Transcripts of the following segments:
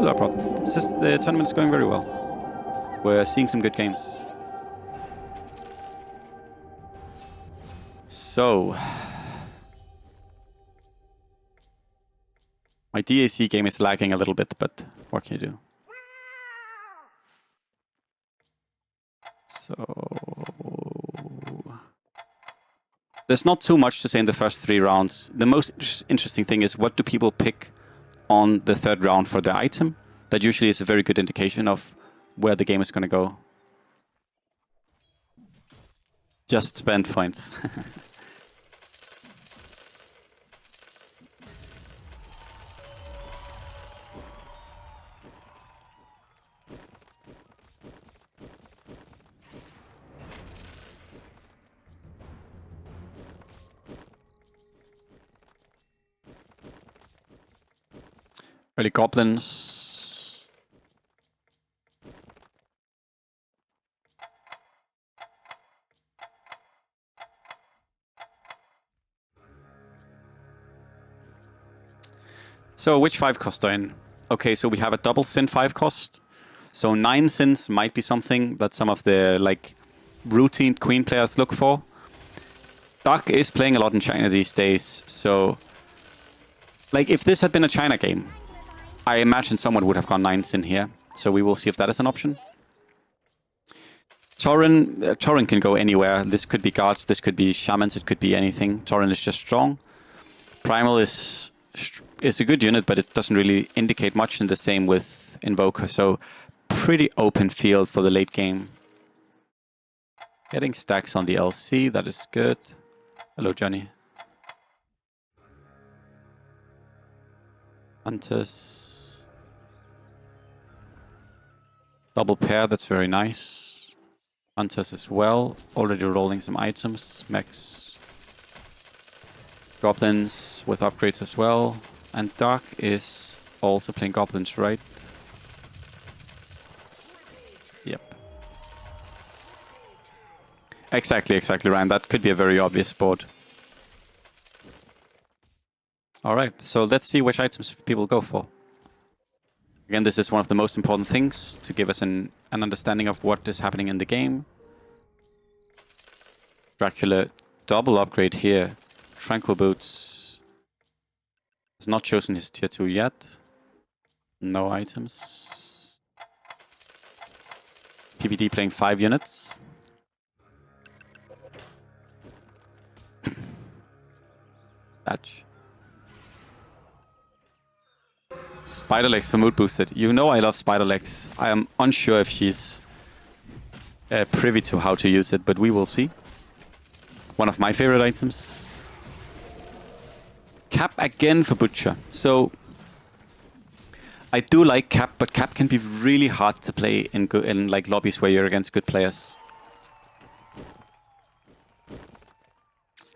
Hello, Prop. The tournament is going very well. We're seeing some good games. So, my DAC game is lagging a little bit, but what can you do? So, there's not too much to say in the first 3 rounds. The most interesting thing is, what do people pick on the 3rd round for their item? That usually is a very good indication of where the game is going to go. Just spend points. Early goblins. So which 5 cost are in? Okay, so we have a double sin 5 cost. So 9 sins might be something that some of the like routine queen players look for. DAC is playing a lot in China these days, so like if this had been a China game, I imagine someone would have gone 9 sin here. So we will see if that is an option. Tauren can go anywhere. This could be guards, this could be shamans, it could be anything. Tauren is just strong. Primal is a good unit, but it doesn't really indicate much, and the same with Invoker. So pretty open field for the late game. Getting stacks on the LC, that is good. Hello, Johnny. Hunters. Double pair, that's very nice. Hunters as well. Already rolling some items. Mechs. Goblins with upgrades as well. And DAC is also playing goblins, right? Yep. Exactly, Ryan. That could be a very obvious board. Alright, so let's see which items people go for. Again, this is one of the most important things to give us an understanding of what is happening in the game. Dracula, double upgrade here. Tranquil Boots has not chosen his tier 2 yet. No items. PPD playing 5 units. Batch. Spiderlegs for mood boosted. You know I love Spiderlegs. I am unsure if she's privy to how to use it, but we will see. One of my favorite items. Cap again for Butcher. So I do like Cap, but Cap can be really hard to play in like lobbies where you're against good players.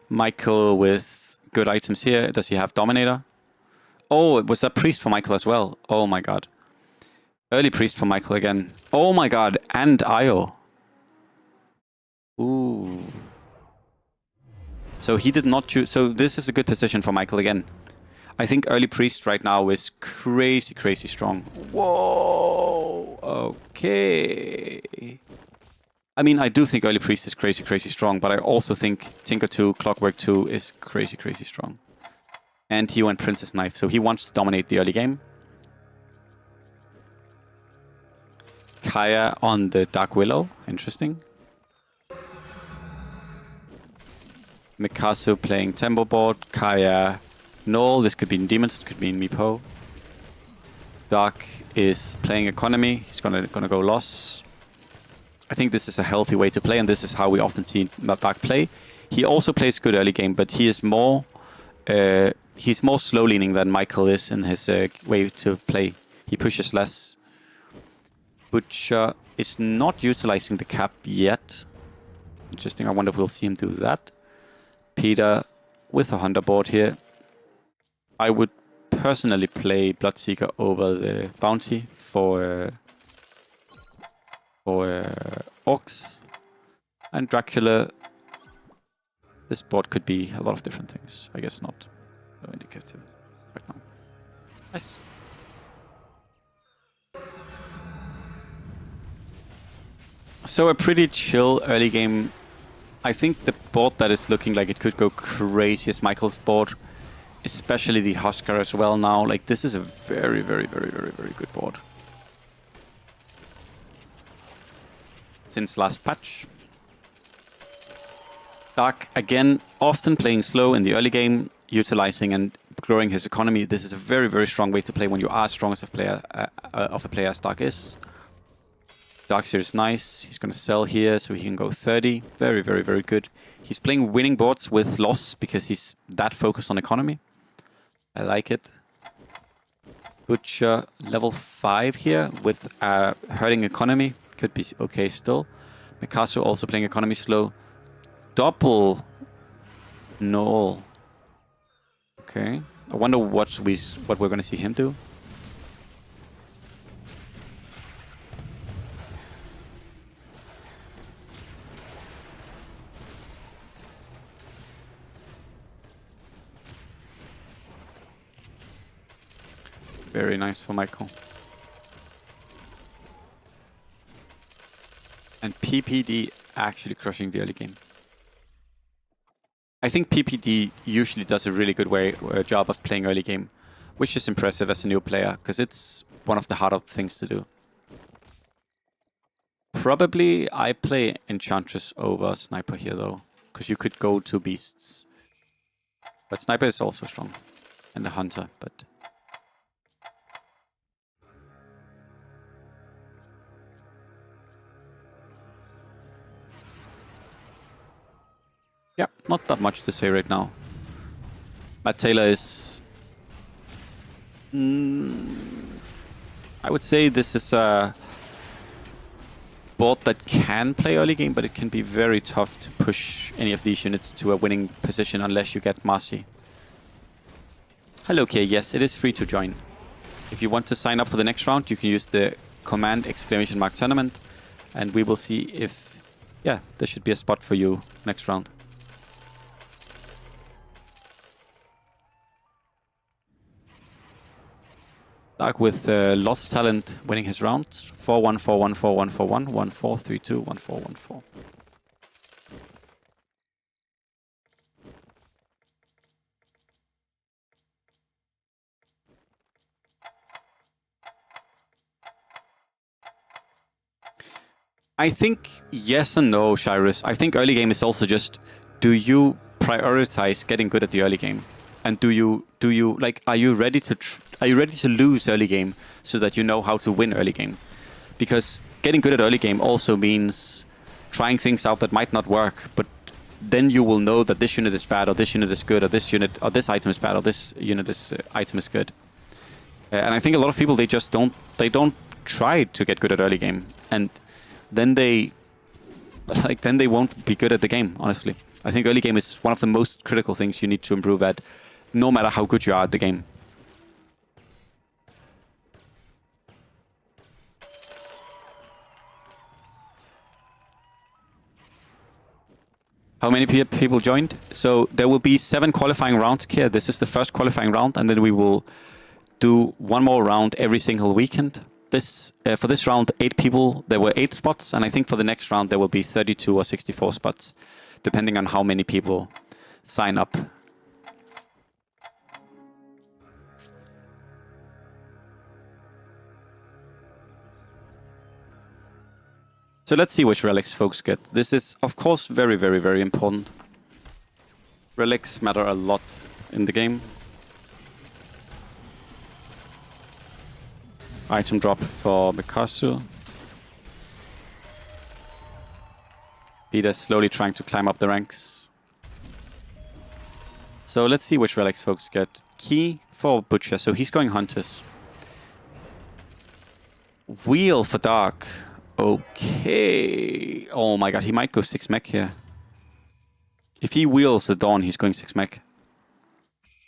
Michael with good items here. Does he have Dominator? Oh, it was that Priest for Michael as well. Oh my god. Early Priest for Michael again. Oh my god. And Io. Ooh. So he did not choose. So this is a good position for Michael again. I think early Priest right now is crazy, crazy strong. Whoa. Okay. I mean, I do think early Priest is crazy, crazy strong, but I also think Tinker 2, Clockwork 2 is crazy, crazy strong. And he went Princess Knife, so he wants to dominate the early game. Kaya on the Dark Willow, interesting. Mikazu playing Tempo board, Kaya Null, this could be in Demons, it could be in Meepo. Dark is playing Economy, he's gonna go Loss. I think this is a healthy way to play, and this is how we often see Dark play. He also plays good early game, but he is more slow leaning than Michael is in his way to play. He pushes less. Butcher is not utilizing the cap yet. Interesting, I wonder if we'll see him do that. Peter with a Hunter board here. I would personally play Bloodseeker over the Bounty for Orcs. And Dracula. This board could be a lot of different things. I guess not. No indicative right now. Nice. So a pretty chill early game. I think the board that is looking like it could go crazy is Michael's board. Especially the Huskar as well now. Like, this is a very, very, very, very, very good board. Since last patch. DAC, again, often playing slow in the early game, utilizing and growing his economy. This is a very, very strong way to play when you are as strong as a player as DAC is. DAC here is nice. He's going to sell here so he can go 30. Very, very, very good. He's playing winning boards with loss because he's that focused on economy. I like it. Butcher level 5 here with hurting economy. Could be okay still. Mikasa also playing economy slow. Double null. Okay. I wonder what we're going to see him do. Very nice for Michael. And PPD actually crushing the early game. I think PPD usually does a really good job of playing early game, which is impressive as a new player, because it's one of the harder things to do. Probably I play Enchantress over Sniper here though, because you could go 2 beasts. But Sniper is also strong, and the Hunter, but... yeah, not that much to say right now. Matt Taylor is... I would say this is a board that can play early game, but it can be very tough to push any of these units to a winning position unless you get Marcy. Hello, Kay. Yes, it is free to join. If you want to sign up for the next round, you can use the command !tournament, and we will see if, yeah, there should be a spot for you next round. DAC with Lost Talent winning his round. 4-1, 4-1, 4-1, 4-1, 1-4, 3-2, 1-4, 1-4. I think yes and no, Shyrus. I think early game is also just, do you prioritize getting good at the early game? And do you like, are you ready to lose early game so that you know how to win early game? Because getting good at early game also means trying things out that might not work, but then you will know that this unit is bad, or this unit is good, or this item is bad, or this item is good. And I think a lot of people, they don't try to get good at early game, and then they won't be good at the game, honestly. I think early game is one of the most critical things you need to improve at, no matter how good you are at the game. How many people joined? So there will be 7 qualifying rounds here. This is the first qualifying round, and then we will do one more round every single weekend. For this round, 8 people, there were 8 spots, and I think for the next round there will be 32 or 64 spots, depending on how many people sign up. So let's see which relics folks get. This is, of course, very, very, very important. Relics matter a lot in the game. Item drop for Mikasa. Peter's slowly trying to climb up the ranks. So let's see which relics folks get. Key for Butcher, so he's going Hunters. Wheel for Dark. Okay. Oh my god, he might go 6 mech here. If he wheels the Dawn, he's going 6 mech.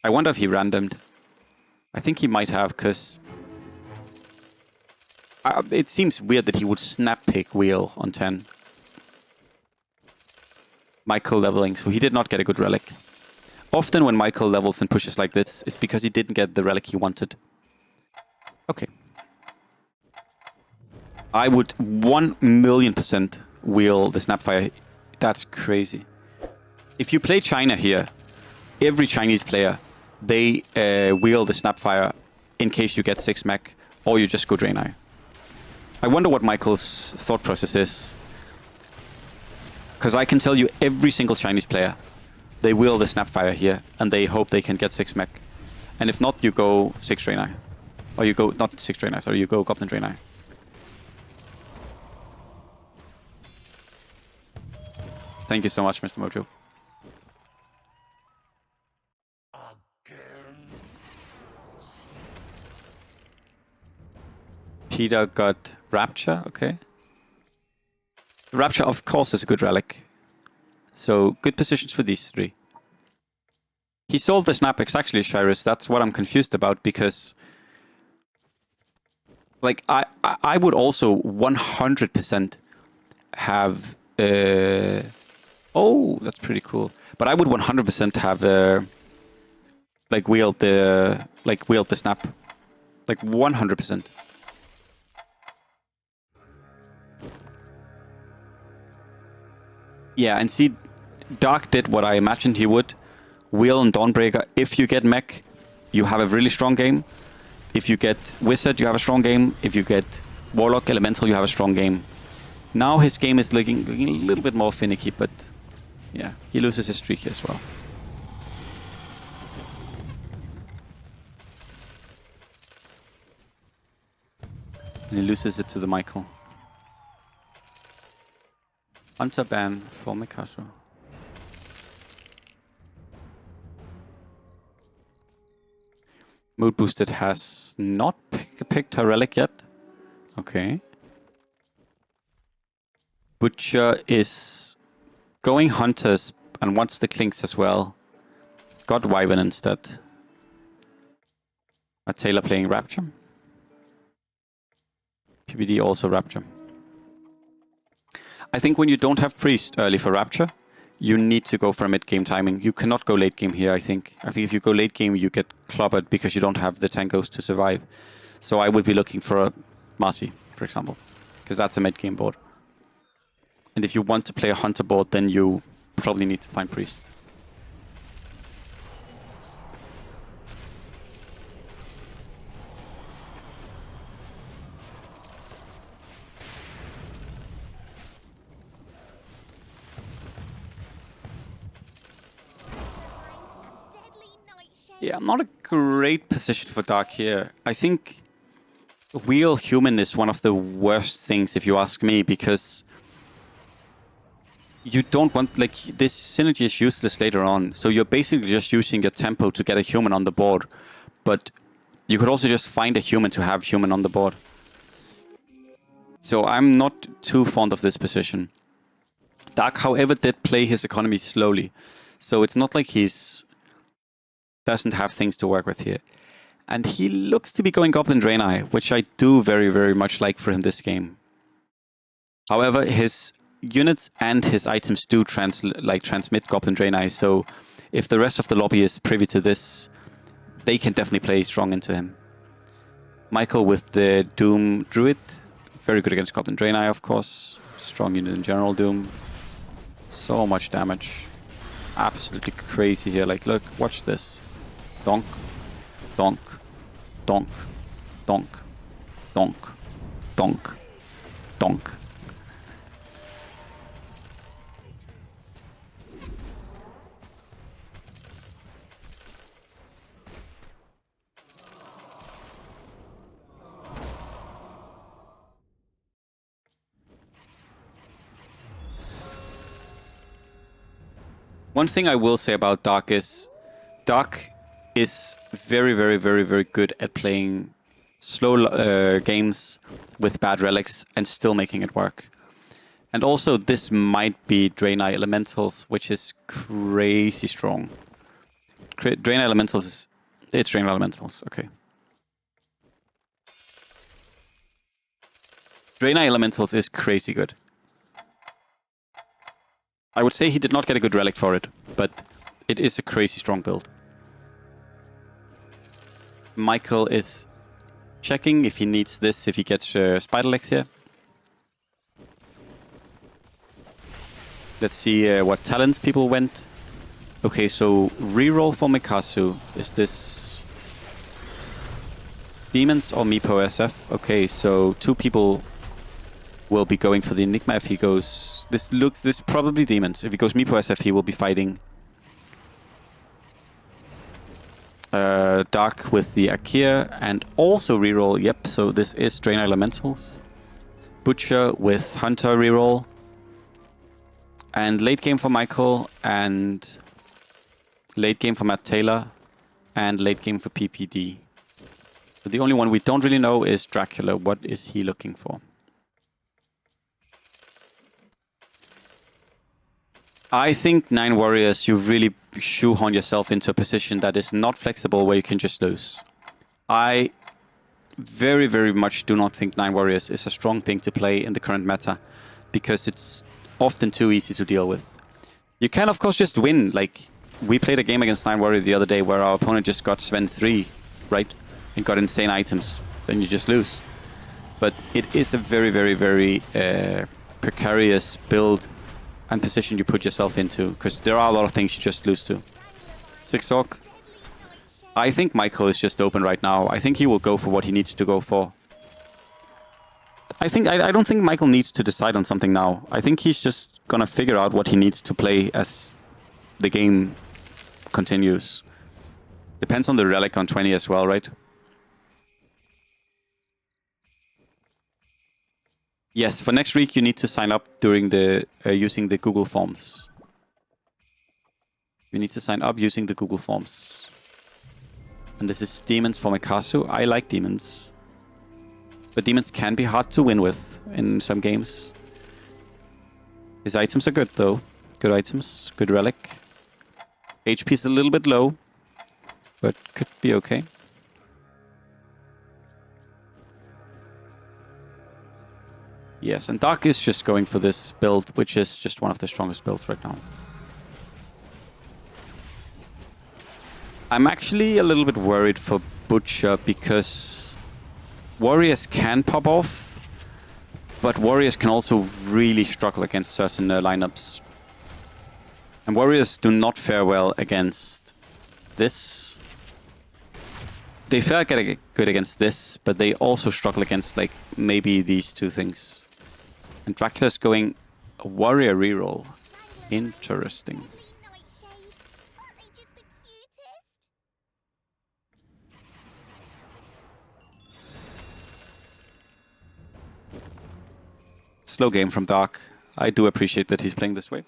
I wonder if he randomed. I think he might have, because... it seems weird that he would snap pick wheel on 10. Michael leveling, so he did not get a good relic. Often when Michael levels and pushes like this, it's because he didn't get the relic he wanted. Okay. I would 1,000,000% wheel the Snapfire. That's crazy. If you play China here, every Chinese player, they wheel the Snapfire in case you get 6 mech, or you just go Draenei. I wonder what Michael's thought process is. Because I can tell you, every single Chinese player, they wheel the Snapfire here, and they hope they can get 6 mech. And if not, you go 6 Draenei. Or you go, not 6 Draenei, sorry, you go Goblin Draenei. Thank you so much, Mr. Mojo. Peter got Rapture, okay. Rapture, of course, is a good relic. So, good positions for these 3. He sold the Snap exactly, Shyrus. That's what I'm confused about, because... Like, I would also 100% have... oh, that's pretty cool. But I would 100% have... like, wheeled the Snap. Like, 100%. Yeah, and see, Dark did what I imagined he would. Wheel and Dawnbreaker. If you get mech, you have a really strong game. If you get Wizard, you have a strong game. If you get Warlock, Elemental, you have a strong game. Now his game is looking a little bit more finicky, but yeah, he loses his streak here as well. And he loses it to the Michael. Hunter ban for Mikasa. Mood Boosted has not picked her relic yet. Okay. Butcher is going Hunters and wants the Clinks as well. Got Wyvern instead. A Taylor playing Rapture. PBD also Rapture. I think when you don't have Priest early for Rapture, you need to go for a mid-game timing. You cannot go late game here, I think. I think if you go late game, you get clobbered because you don't have the Tankos to survive. So I would be looking for a Marcy, for example, because that's a mid-game board. And if you want to play a Hunter board, then you probably need to find Priest. Yeah, not a great position for Dark here. I think Wheel Human is one of the worst things, if you ask me, because you don't want, like, this synergy is useless later on. So you're basically just using your tempo to get a human on the board. But you could also just find a human to have human on the board. So I'm not too fond of this position. Dark, however, did play his economy slowly. So it's not like he's doesn't have things to work with here. And he looks to be going Goblin Draenei, which I do very, very much like for him this game. However, his units and his items do transmit Goblin Draenei, so if the rest of the lobby is privy to this, they can definitely play strong into him. Michael with the Doom Druid, very good against Goblin Draenei, of course. Strong unit in general, Doom. So much damage. Absolutely crazy here. Like, look, watch this. Donk, donk, donk, donk, donk, donk, donk. One thing I will say about Dark is very, very, very, very good at playing slow games with bad relics and still making it work. And also, this might be Draenei Elementals, which is crazy strong. Draenei Elementals is... It's Draenei Elementals, okay. Draenei Elementals is crazy good. I would say he did not get a good relic for it, but it is a crazy strong build. Michael is checking if he needs this, if he gets Spider Legs here. Let's see what talents people went. Okay, so reroll for Mikazu. Is this Demons or Meepo SF? Okay, so 2 people will be going for the Enigma if he goes... This probably Demons. If he goes Meepo SF, he will be fighting DAC with the Akir and also reroll. Yep, so this is Drain Elementals. Butcher with Hunter reroll. And late game for Michael, and late game for Matt Taylor, and late game for PPD. But the only one we don't really know is Dracula. What is he looking for? I think 9 Warriors, you really shoehorn yourself into a position that is not flexible where you can just lose. I very, very much do not think 9 Warriors is a strong thing to play in the current meta, because it's often too easy to deal with. You can, of course, just win. Like, we played a game against 9 Warrior the other day where our opponent just got Sven 3, right? And got insane items. Then you just lose. But it is a very, very, very precarious build and position you put yourself into, because there are a lot of things you just lose to. 6 Orc. I think Michael is just open right now. I think he will go for what he needs to go for. I don't think Michael needs to decide on something now. I think he's just gonna figure out what he needs to play as the game continues. Depends on the Relic on 20 as well, right? Yes, for next week you need to sign up during the using the Google Forms. You need to sign up using the Google Forms. And this is Demons for Mikazu. I like Demons. But Demons can be hard to win with in some games. His items are good though. Good items, good Relic. HP is a little bit low, but could be okay. Yes, and Dark is just going for this build, which is just one of the strongest builds right now. I'm actually a little bit worried for Butcher because Warriors can pop off, but Warriors can also really struggle against certain lineups. And Warriors do not fare well against this. They fare good against this, but they also struggle against, like, maybe these 2 things. And Dracula's going a Warrior reroll. Interesting. Slow game from Dark. I do appreciate that he's playing this way.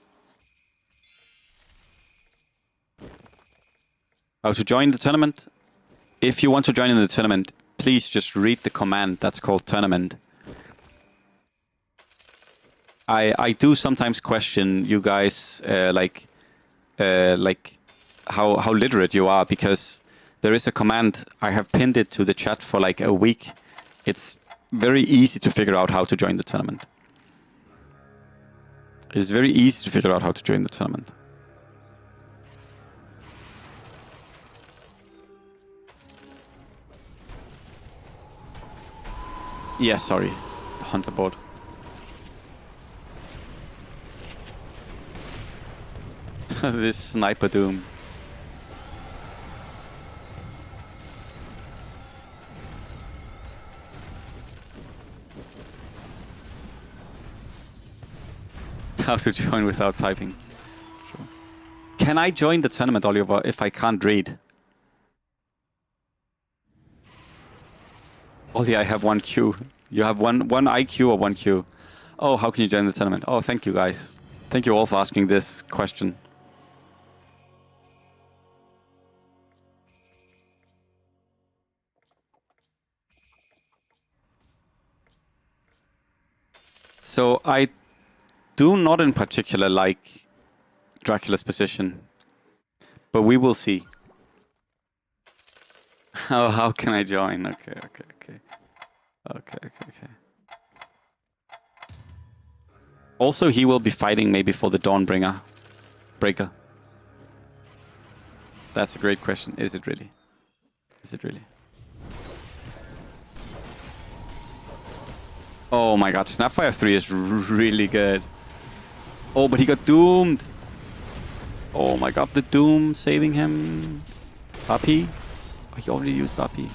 How to join the tournament? If you want to join in the tournament, please just read the command that's called tournament. I do sometimes question you guys, like how literate you are, because there is a command. I have pinned it to the chat for like a week. It's very easy to figure out how to join the tournament. It's very easy to figure out how to join the tournament. Yeah, sorry. Hunter board. This Sniper Doom. How to join without typing. Sure. Can I join the tournament, Oliver, if I can't read? Ollie, I have 1 Q. You have one IQ or 1 Q? Oh, how can you join the tournament? Oh, thank you, guys. Thank you all for asking this question. So I do not in particular like Dracula's position, but we will see. Oh, how can I join? Okay. Also, he will be fighting maybe for the Dawnbringer Breaker. That's a great question. Is it really? Is it really? Oh my god, Snapfire 3 is really good. Oh, but he got doomed. Oh my god, the doom saving him. Puppy. Oh, he already used Puppy.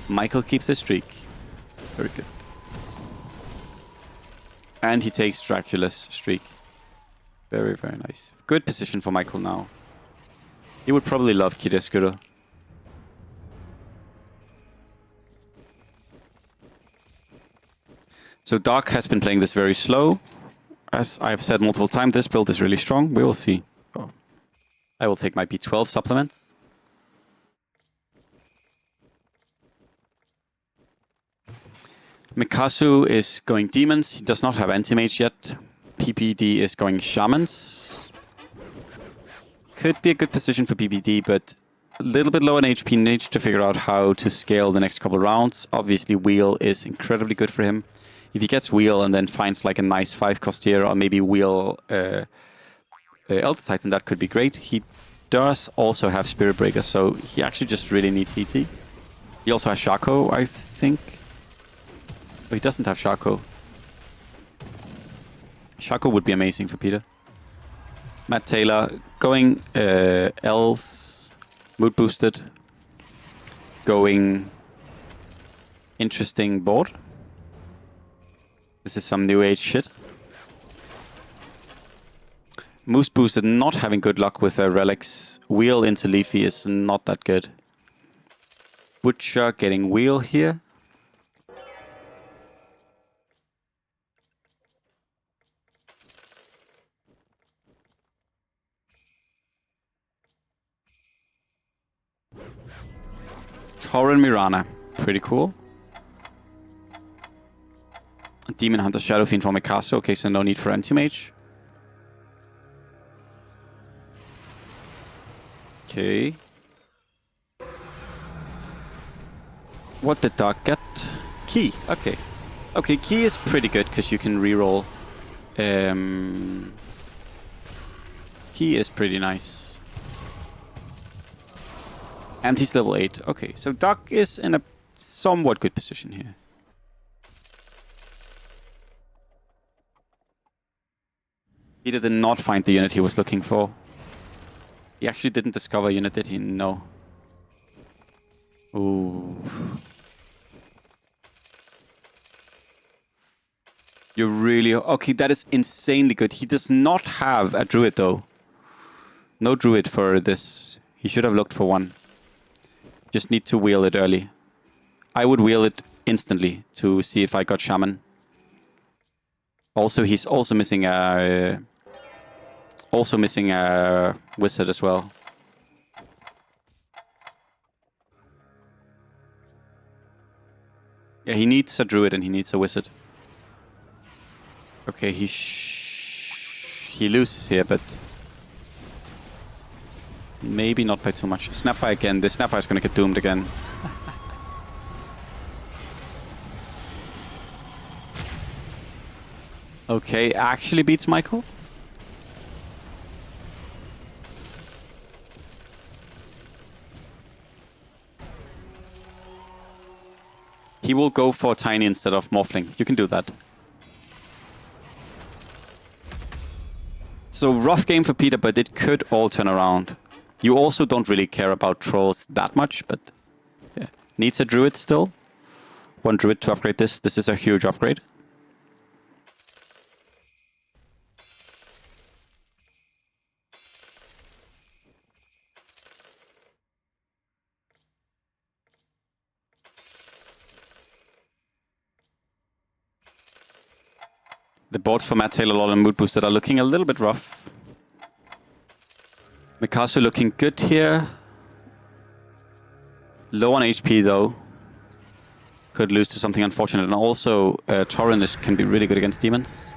Michael keeps his streak. Very good. And he takes Dracula's streak. Very, very nice. Good position for Michael now. He would probably love Kideskuro. So DAC has been playing this very slow. As I've said multiple times, this build is really strong. We will see. Oh. I will take my B12 supplements. Mikazu is going demons. He does not have anti-mage yet. PPD is going shamans. Could be a good position for PPD, but a little bit low on HP. Needs to figure out how to scale the next couple rounds. Obviously, Wheel is incredibly good for him. If he gets Wheel and then finds like a nice 5-cost here, or maybe Wheel Elder Titan, that could be great. He does also have Spirit Breaker, so he actually just really needs ET. He also has Shaco, I think. But he doesn't have Shaco. Shaco would be amazing for Peter. Matt Taylor going Elves, mood boosted, going interesting board. This is some new age shit. Moose boosted, not having good luck with relics. Wheel into Leafy is not that good. Butcher getting Wheel here. Tauren Mirana, pretty cool. Demon Hunter Shadow Fiend from Mikazu. Okay, so no need for anti-mage. Okay. What did Dark get? Key. Okay. Okay, Key is pretty good because you can reroll. Key is pretty nice. And he's level 8. Okay, so Dark is in a somewhat good position here. Peter did not find the unit he was looking for. He actually didn't discover a unit, did he? No. Ooh. You're really... Okay, that is insanely good. He does not have a druid, though. No druid for this. He should have looked for one. Just need to wheel it early. I would wheel it instantly to see if I got shaman. Also, he's also missing a... wizard as well. Yeah, he needs a druid and he needs a wizard. Okay, he loses here, but maybe not by too much. Snapfire again. This Snapfire is going to get doomed again. Okay, actually beats Michael. He will go for Tiny instead of Morphling. You can do that. So rough game for Peter, but it could all turn around. You also don't really care about trolls that much, but yeah. Needs a druid still. One druid to upgrade this. This is a huge upgrade. The boards for Matt Taylor, and Mood Boosted are looking a little bit rough. Mikazu looking good here. Low on HP though. Could lose to something unfortunate. And also, Tauren can be really good against demons.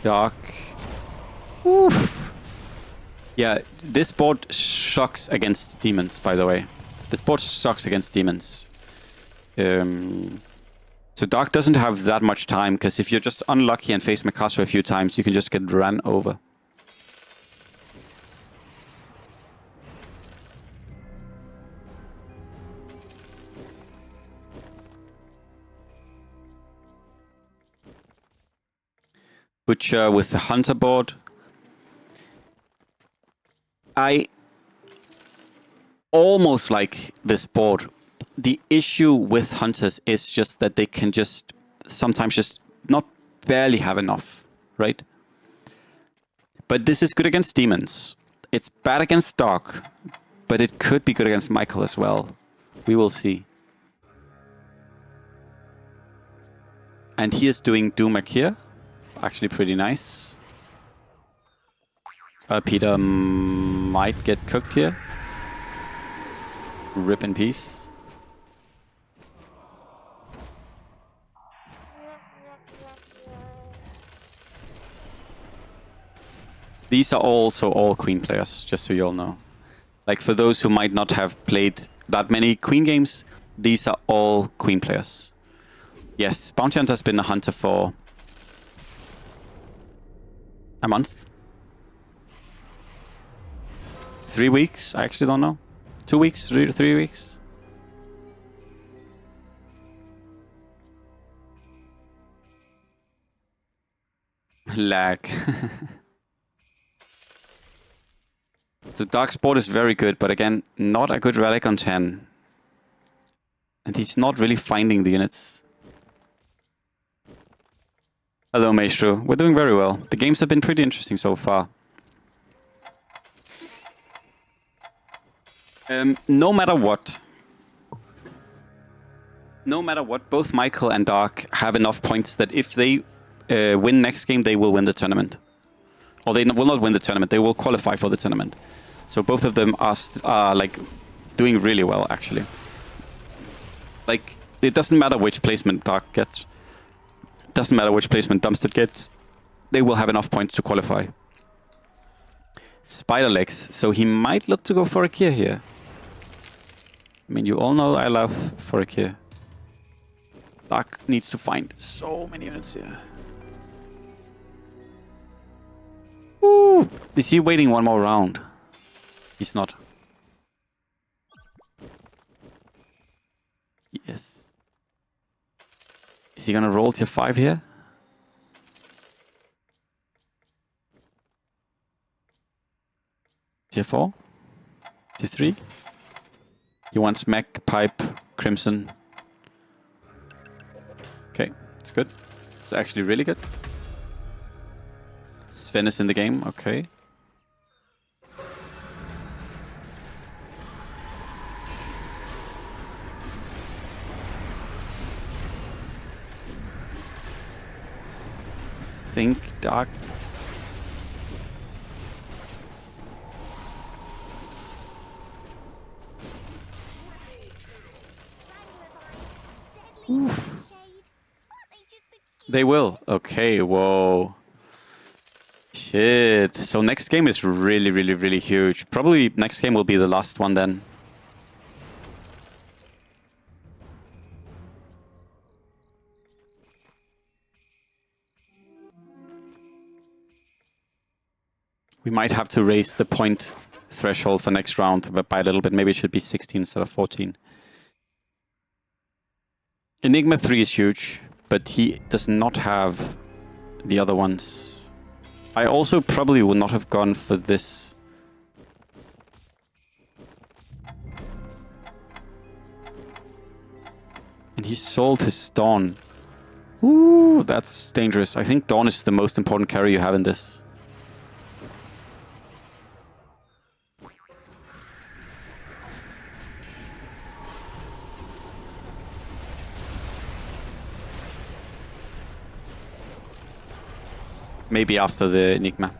Dark. Oof. Yeah, this board sucks against demons, by the way. This board sucks against demons. So Dark doesn't have that much time, because if you're just unlucky and face Mikazu a few times, you can just get ran over. Butcher with the Hunter board. I almost like this board. The issue with Hunters is just that they can just sometimes just not barely have enough, right? But this is good against demons. It's bad against Dark, but it could be good against Michael as well. We will see. And he is doing Doomak here. Actually pretty nice. Peter might get cooked here. Rip in peace. These are also all Queen players, just so you all know. Like for those who might not have played that many Queen games, these are all Queen players. Yes, Bounty Hunter has been a hunter for a month. 3 weeks? I actually don't know. 2 weeks? 3 weeks? Lag. So Dark Sport is very good, but again, not a good Relic on 10. And he's not really finding the units. Hello, Maestro. We're doing very well. The games have been pretty interesting so far. No matter what, both Michael and Dark have enough points that if they win next game, they will win the tournament. Or they will not win the tournament, they will qualify for the tournament. So both of them are like doing really well, actually. Like, it doesn't matter which placement Dark gets. It doesn't matter which placement Dumpstead gets. They will have enough points to qualify. Spider legs, so he might look to go for a Kier here. I mean, you all know I love for a Kier. Dark needs to find so many units here. Woo! Is he waiting one more round? He's not. Yes. Is he gonna roll tier 5 here? Tier 4? Tier 3? He wants Mech, Pipe, Crimson. Okay, it's good. It's actually really good. Sven is in the game, okay. Think Dark. Oof. They will. Okay, whoa. Shit. So next game is really, really, really huge. Probably next game will be the last one then. We might have to raise the point threshold for next round by a little bit. Maybe it should be 16 instead of 14. Enigma 3 is huge, but he does not have the other ones. I also probably would not have gone for this. And he sold his Dawn. Ooh, that's dangerous. I think Dawn is the most important carry you have in this. Maybe after the Enigma.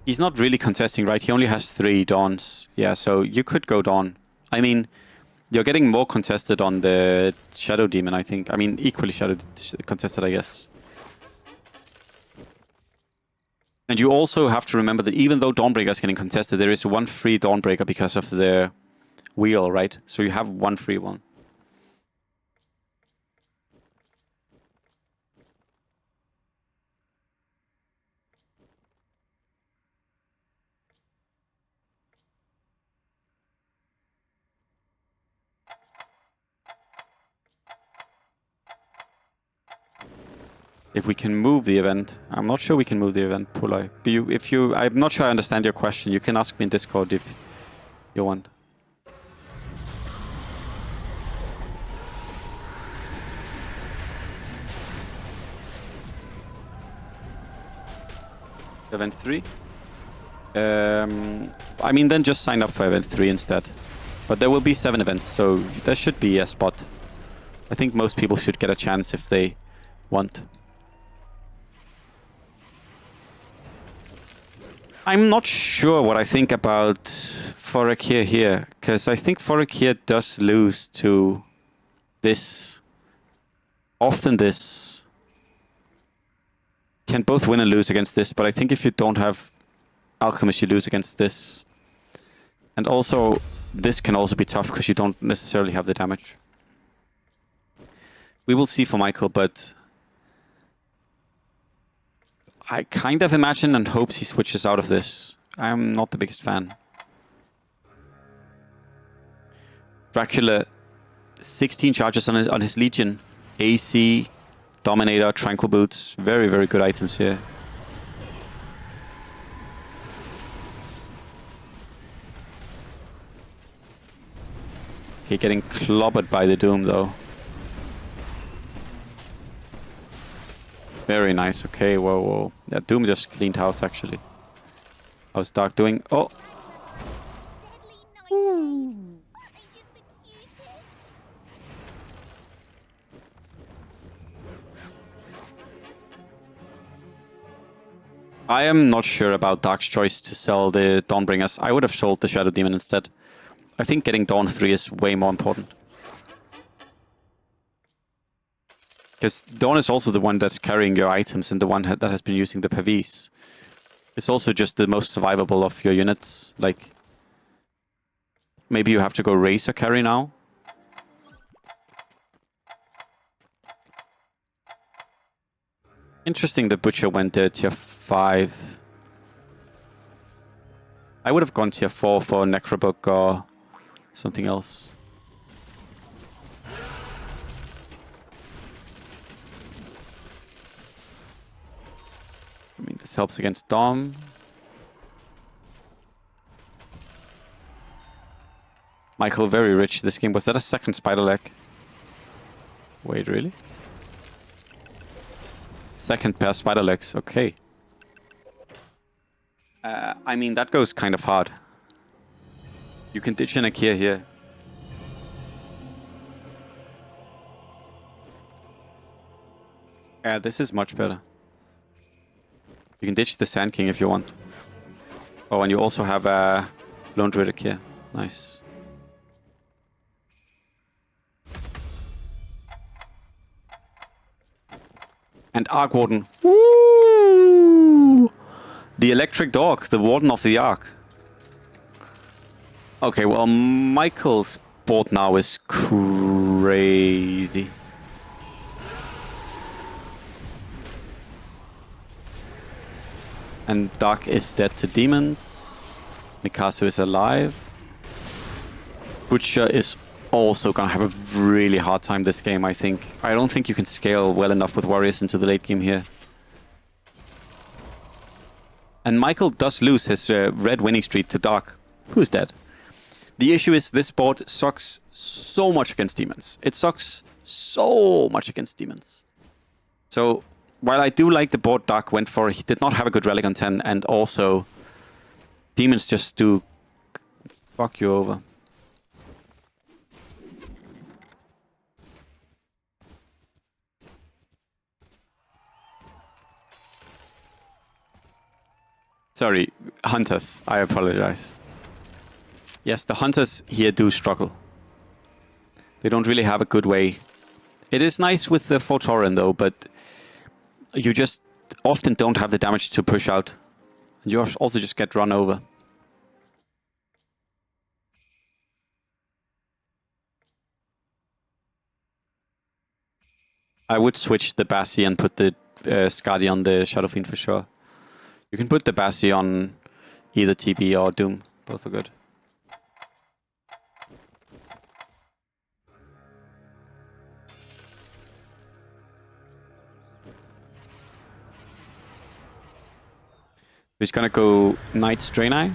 He's not really contesting, right? He only has 3 Dawns. Yeah, so you could go Dawn. I mean, you're getting more contested on the Shadow Demon, I think. I mean, equally contested, I guess. And you also have to remember that even though Dawnbreaker is getting contested, there is one free Dawnbreaker because of the wheel, right? So you have one free one. If we can move the event. I'm not sure we can move the event, Pulai. But I'm not sure I understand your question. You can ask me in Discord if you want. Event 3? I mean, then just sign up for Event 3 instead. But there will be 7 events, so there should be a spot. I think most people should get a chance if they want. I'm not sure what I think about Forakir here, because I think Forakir does lose to this. Often this can both win and lose against this, but I think if you don't have Alchemist, you lose against this. And also, this can also be tough because you don't necessarily have the damage. We will see for Michael, but I kind of imagine and hopes he switches out of this. I'm not the biggest fan. Dracula, 16 charges on his Legion. AC, Dominator, Tranquil Boots. Very, very good items here. Okay, getting clobbered by the Doom, though. Very nice. Okay, whoa, whoa. Yeah, Doom just cleaned house, actually. How's Dark doing? Oh! I am not sure about Dark's choice to sell the Dawnbringers. I would have sold the Shadow Demon instead. I think getting Dawn 3 is way more important. Because Dawn is also the one that's carrying your items and the one that has been using the Pavis. It's also just the most survivable of your units. Like, maybe you have to go Razor carry now. Interesting the Butcher went tier 5. I would have gone tier 4 for Necrobook or something else. I mean, this helps against Dom. Michael, very rich this game. Was that a second spider leg? Wait, really? Second pair spider legs, okay. I mean, that goes kind of hard. You can ditch in a Kier here. Yeah, this is much better. You can ditch the Sand King if you want. Oh, and you also have a Lone Druidic here. Nice. And Arc Warden. Woo! The Electric Dog, the Warden of the Ark. Okay, well, Michael's board now is crazy. And Dark is dead to demons. Mikasa is alive. Butcher is also gonna have a really hard time this game, I think. I don't think you can scale well enough with warriors into the late game here. And Michael does lose his red winning streak to Dark, who's dead. The issue is this board sucks so much against demons. It sucks so much against demons. So, while I do like the board Dark went for, he did not have a good Relic on 10, and also demons just do fuck you over. Sorry, hunters. I apologize. Yes, the hunters here do struggle. They don't really have a good way. It is nice with the Fortoran though, but you just often don't have the damage to push out. And you also just get run over. I would switch the Bassi and put the Skadi on the Shadow Fiend for sure. You can put the Bassi on either TB or Doom. Both are good. He's gonna go Knight's Draenei.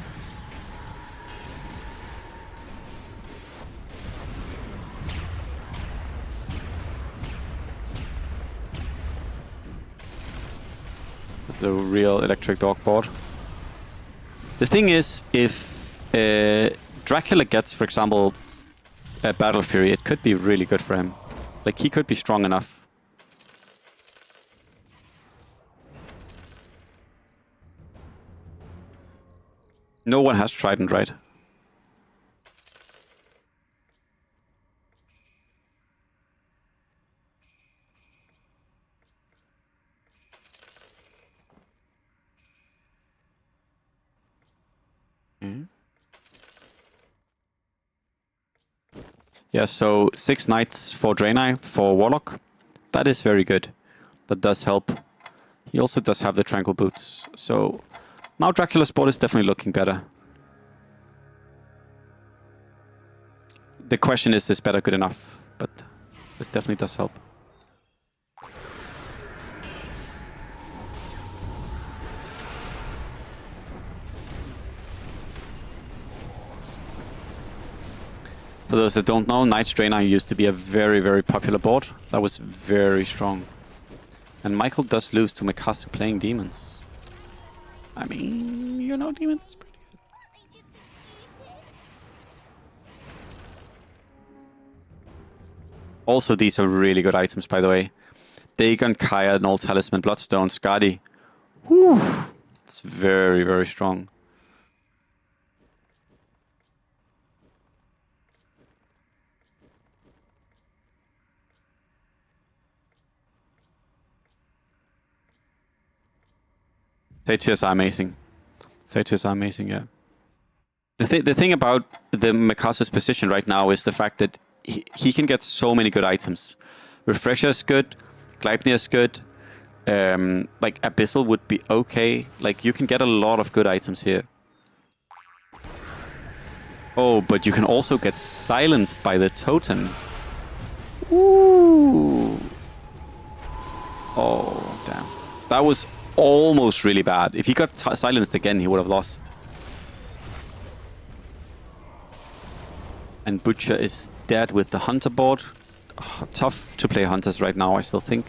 It's a real electric dog board. The thing is, if Dracula gets, for example, a Battle Fury, it could be really good for him. Like, he could be strong enough. No one has Trident, right? Yeah, so 6 Knights for Draenei for Warlock. That is very good. That does help. He also does have the Tranquil Boots. So now Dracula's board is definitely looking better. The question is better good enough? But this definitely does help. For those that don't know, Knight's Draenei used to be a very, very popular board. That was very strong. And Michael does lose to Mikazu playing Demons. I mean, you know, Demons is pretty good. Also, these are really good items, by the way. Dagon, Kaya, Null Talisman, Bloodstone, Skadi. Whew! It's very, very strong. Satyrs are amazing. Satyrs are amazing, yeah. The thing about the Mikazu's position right now is the fact that he can get so many good items. Refresher is good. Gleipnir is good. Like, Abyssal would be okay. Like, you can get a lot of good items here. Oh, but you can also get silenced by the totem. Ooh. Oh, damn. That was almost really bad. If he got silenced again, he would have lost. And Butcher is dead with the Hunter board. Oh, tough to play Hunters right now, I still think.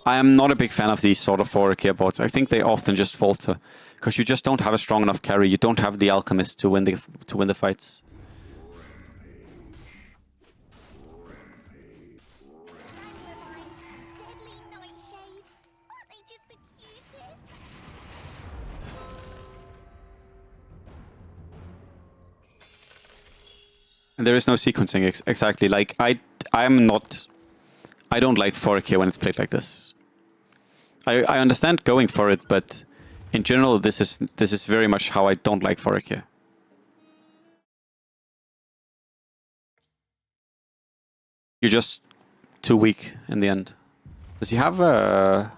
I am not a big fan of these sort of 4 gear boards. I think they often just falter because you just don't have a strong enough carry. You don't have the Alchemist to win the fights. And there is no sequencing exactly. Like, I don't like 4 gear when it's played like this. I understand going for it, but in general, this is very much how I don't like 4 gear. You're just too weak in the end. Does he have a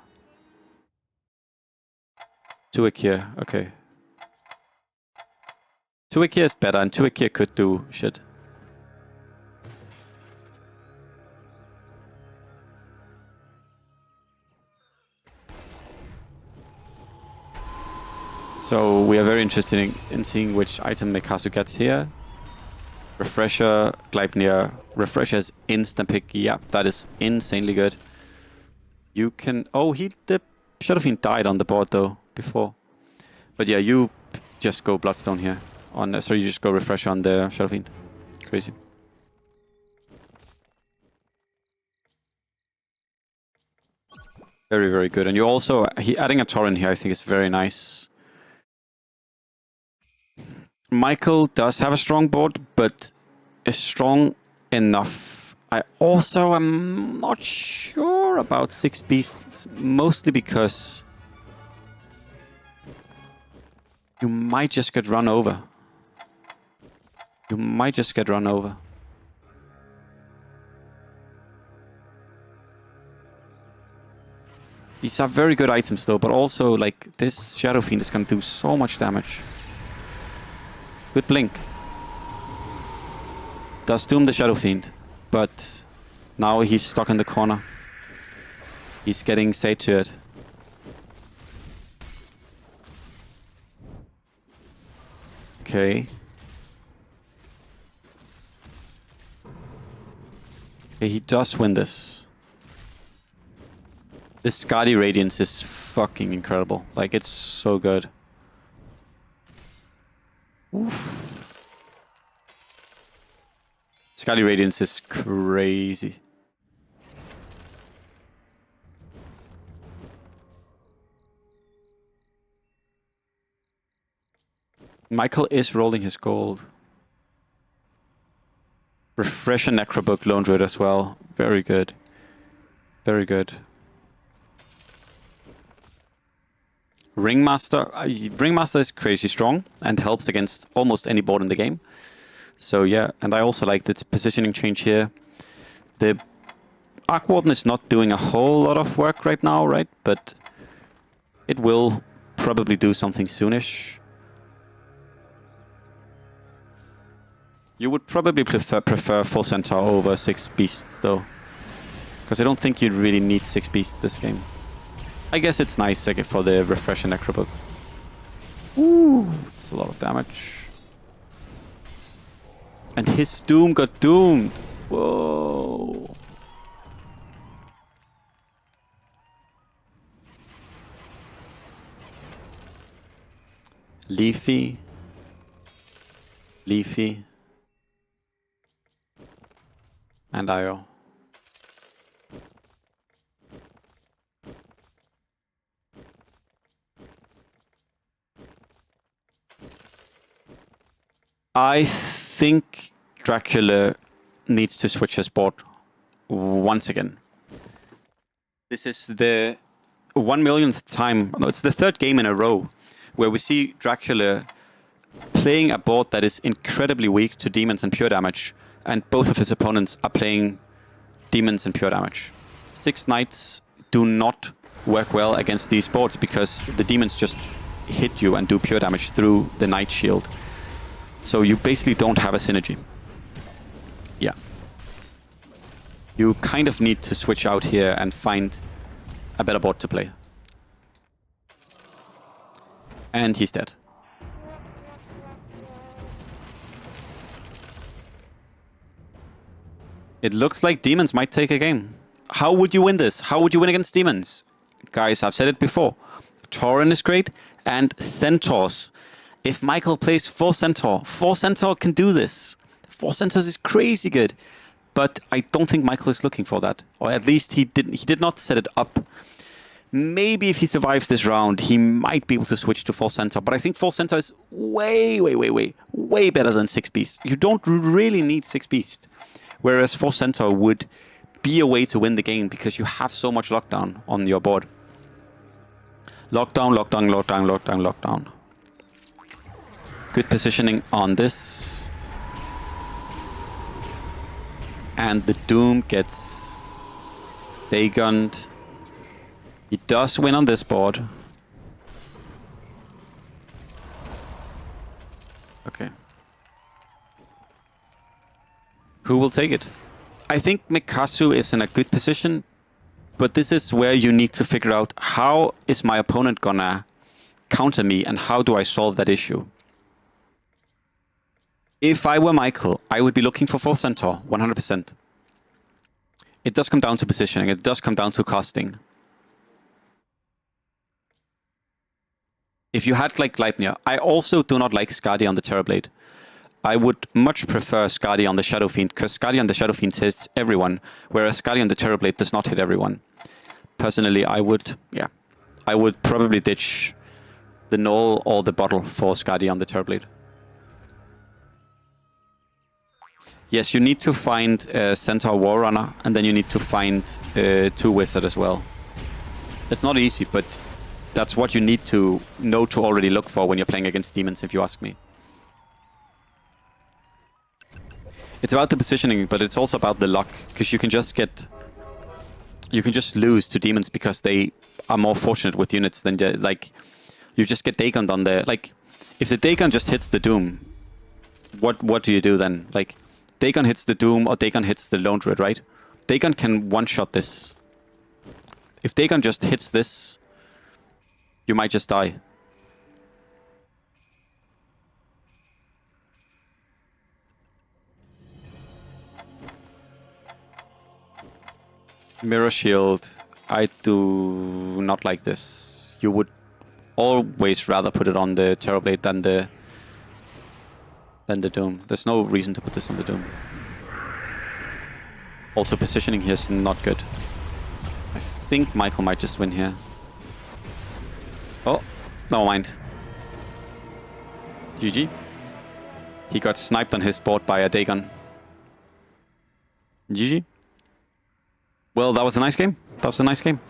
2 gear? Okay. 2 gear is better, and 2 gear could do shit. So we are very interested in seeing which item Mikazu gets here. Refresher, Gleipnir. Refresher is instant pick. Yeah, that is insanely good. You can... Oh, the Shadow Fiend died on the board though, before. But yeah, you just go Bloodstone here. Sorry, you just go Refresher on the Shadow Fiend. Crazy. Very, very good. And you also... adding a Torrent here I think is very nice. Michael does have a strong board, but is strong enough. I also am not sure about 6 Beasts, mostly because you might just get run over. You might just get run over. These are very good items though, but also like this Shadow Fiend is going to do so much damage. Good blink. Does doom the Shadow Fiend, but now he's stuck in the corner. He's getting satiated. Okay. Okay, he does win this. This Skadi Radiance is fucking incredible. Like, it's so good. Oof. Skadi Radiance is crazy. Michael is rolling his gold. Refresher Necrobook Lone Druid as well. Very good. Very good. Ringmaster. Ringmaster is crazy strong and helps against almost any board in the game. So yeah, and I also like the positioning change here. The Arc Warden is not doing a whole lot of work right now, right? But it will probably do something soonish. You would probably prefer full Centaur over 6 Beasts, though. Because I don't think you really need 6 Beasts this game. I guess it's nice for the Refresher Necrobook. Ooh, that's a lot of damage. And his Doom got doomed. Whoa. Leafy. Leafy. And IO. I think Dracula needs to switch his board once again. This is the 1 millionth time, no, it's the 3rd game in a row where we see Dracula playing a board that is incredibly weak to demons and pure damage, and both of his opponents are playing demons and pure damage. 6 Knights do not work well against these boards because the demons just hit you and do pure damage through the Knight shield. So you basically don't have a synergy. Yeah. You kind of need to switch out here and find a better board to play. And he's dead. It looks like demons might take a game. How would you win this? How would you win against demons? Guys, I've said it before. Tauren is great, and Centaurs. If Michael plays 4 Centaur can do this. 4 Centaurs is crazy good. But I don't think Michael is looking for that. Or at least he did not set it up. Maybe if he survives this round, he might be able to switch to 4 Centaur. But I think 4 Centaur is way better than 6 Beast. You don't really need 6 Beast. Whereas 4 Centaur would be a way to win the game because you have so much lockdown on your board. Lockdown, lockdown, lockdown, lockdown, lockdown. Good positioning on this. And the Doom gets Dagunned. He does win on this board. Okay. Who will take it? I think Mikazu is in a good position, but this is where you need to figure out how is my opponent gonna counter me and how do I solve that issue. If I were Michael, I would be looking for 4 Centaur, 100%. It does come down to positioning, it does come down to casting. If you had like Gleipnir, I also do not like Skadi on the Terrorblade. I would much prefer Skadi on the Shadow Fiend, because Skadi on the Shadow Fiend hits everyone, whereas Skadi on the Terrorblade does not hit everyone. Personally, I would probably ditch the Null or the Bottle for Skadi on the Terrorblade. Yes, you need to find Centaur Warrunner, and then you need to find 2 Wizard as well. It's not easy, but that's what you need to know to already look for when you're playing against demons, if you ask me. It's about the positioning, but it's also about the luck, because you can just lose to demons because they are more fortunate with units than like you just get Dagunned on there. Like if the Dagon just hits the Doom, what do you do then? Like Dagon hits the Doom or Dagon hits the Lone Druid, right? Dagon can one-shot this. If Dagon just hits this, you might just die. Mirror Shield. I do not like this. You would always rather put it on the Terrorblade than the Doom. There's no reason to put this on the Doom. Also, positioning here is not good. I think Michael might just win here. Oh, never mind. GG. He got sniped on his board by a Dagon. GG. Well, that was a nice game. That was a nice game.